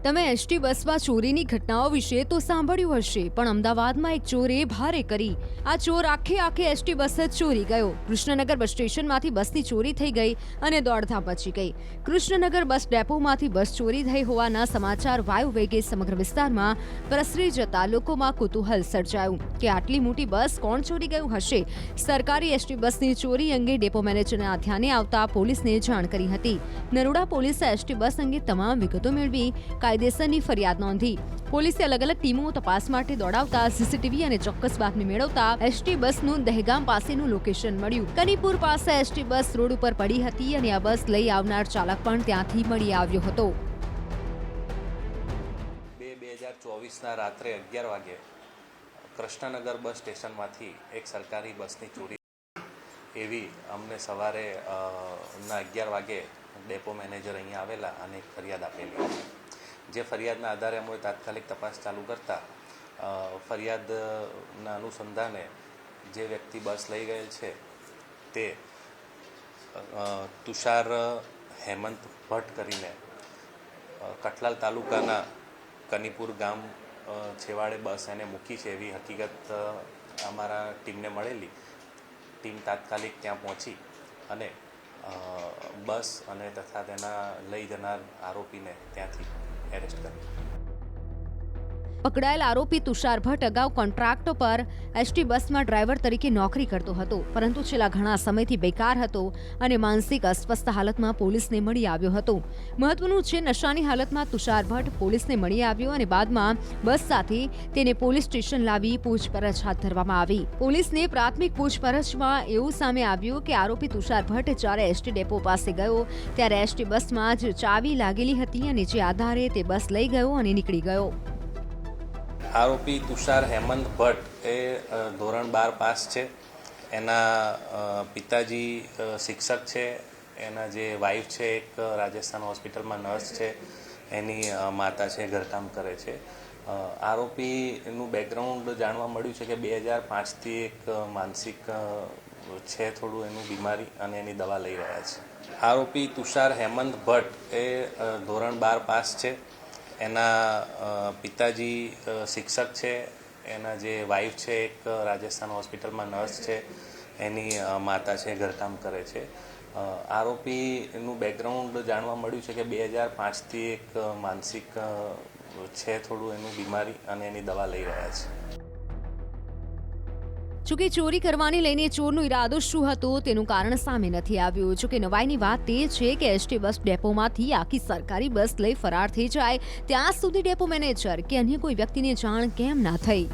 તમે એસટી બસમાં ચોરીની ઘટનાઓ વિશે તો સાંભળ્યું હશે, પણ અમદાવાદમાં એક ચોરે ભારે કરી. આ ચોર આખે એસટી બસ જ ચોરી ગયો. કૃષ્ણનગર બસ સ્ટેશનમાંથી બસની ચોરી થઈ ગઈ અને દોડધામ મચી ગઈ. કૃષ્ણનગર બસ ડેપોમાંથી બસ ચોરી થઈ હોવાના સમાચાર વાયુ વેગે સમગ્ર વિસ્તારમાં પ્રસરી જતા લોકોમાં કુતૂહલ સર્જાયું કે આટલી મોટી બસ કોણ ચોરી ગયું હશે. સરકારી એસટી બસની ચોરી અંગે ડેપો મેનેજરના ધ્યાને આવતા પોલીસને જાણ કરી હતી. નરોડા પોલીસે એસટી બસ અંગે તમામ વિગતો મેળવી કાયદેસરની ફરિયાદ નોંધી. પોલીસે અલગ અલગ ટીમો તપાસ માટે દોડાવતા સીસીટીવી અને ચોક્કસ બાતમી મેળવતા એસટી બસનું દહેગામ પાસેનું લોકેશન મળ્યું. કનીપુર પાસે એસટી બસ રોડ ઉપર પડી હતી અને આ બસ લઈ આવનાર ચાલક પણ ત્યાંથી મળી આવ્યો હતો. 2024ના રાત્રે 11 વાગે કૃષ્ણનગર બસ સ્ટેશનમાંથી એક સરકારી બસની ચોરી એવી અમને સવારે 11 વાગે ડેપો મેનેજર અહીંયા આવેલા અને એક ફરિયાદ આપેલી. જે ફરિયાદના આધારે અમે તાત્કાલિક તપાસ ચાલુ કરતા ફરિયાદના અનુસંધાને જે વ્યક્તિ બસ લઈ ગયેલ છે તે તુષાર હેમંત ભટ્ટ કરીને કઠલાલ તાલુકાના કનીપુર ગામ છેવાડે બસ એને મૂકી છે એવી હકીકત અમારા ટીમને મળેલી. ટીમ તાત્કાલિક ત્યાં પહોંચી અને બસ અને તથા તેના લઈ જનાર આરોપીને ત્યાંથી એરેસ્ટ કરી. પકડાયેલ આરોપી તુષાર ભટ્ટ અગાઉ કોન્ટ્રાક્ટ પર એસટી બસમાં ડ્રાઈવર તરીકે નોકરી કરતો હતો, પરંતુ છેલ્લા ઘણા સમયથી બેકાર હતો અને માનસિક અસ્વસ્થ હાલતમાં પોલીસને મળી આવ્યો હતો. મહત્વનું છે, નશાની હાલતમાં તુષાર ભટ્ટ પોલીસને મળી આવ્યો અને બાદમાં બસ સાથે તેને પોલીસ સ્ટેશન લાવી પૂછપરછ હાથ ધરવામાં આવી. પોલીસને પ્રાથમિક પૂછપરછમાં એવું સામે આવ્યું કે આરોપી તુષાર ભટ્ટ જ્યારે એસટી ડેપો પાસે ગયો ત્યારે એસટી બસમાં જ ચાવી લાગેલી હતી અને જે આધારે તે બસ લઈ ગયો અને નીકળી ગયો. આરોપી તુષાર હેમંત ભટ્ટ એ ધોરણ 12 પાસ છે. એના પિતાજી શિક્ષક છે. એના જે વાઈફ છે એક રાજસ્થાન હોસ્પિટલમાં નર્સ છે. એની માતા છે ઘરકામ કરે છે. આરોપીનું બેકગ્રાઉન્ડ જાણવા મળ્યું છે કે 2005થી એક માનસિક છે થોડું એનું બીમારી અને એની દવા લઈ રહ્યા છે. આરોપી તુષાર હેમંત ભટ્ટ એ ધોરણ 12 પાસ છે. એના પિતાજી શિક્ષક છે. એના જે વાઈફ છે એક રાજસ્થાન હોસ્પિટલમાં નર્સ છે. એની માતા છે ઘરકામ કરે છે. આરોપીનું બેકગ્રાઉન્ડ જાણવા મળ્યું છે કે 2005થી એક માનસિક છે થોડું એનું બીમારી અને એની દવા લઈ રહ્યા છે. જોકે ચોરી કરવાની લઈને ચોરનો ઈરાદો શું હતો તેનું કારણ સામે નથી આવ્યું. જોકે નવાઈની વાત તે છે કે એસટી બસ ડેપોમાંથી આખી સરકારી બસ લઈ ફરાર થઈ જાય ત્યાં સુધી ડેપો મેનેજર કે અન્ય કોઈ વ્યક્તિને જાણ કેમ ના થઈ.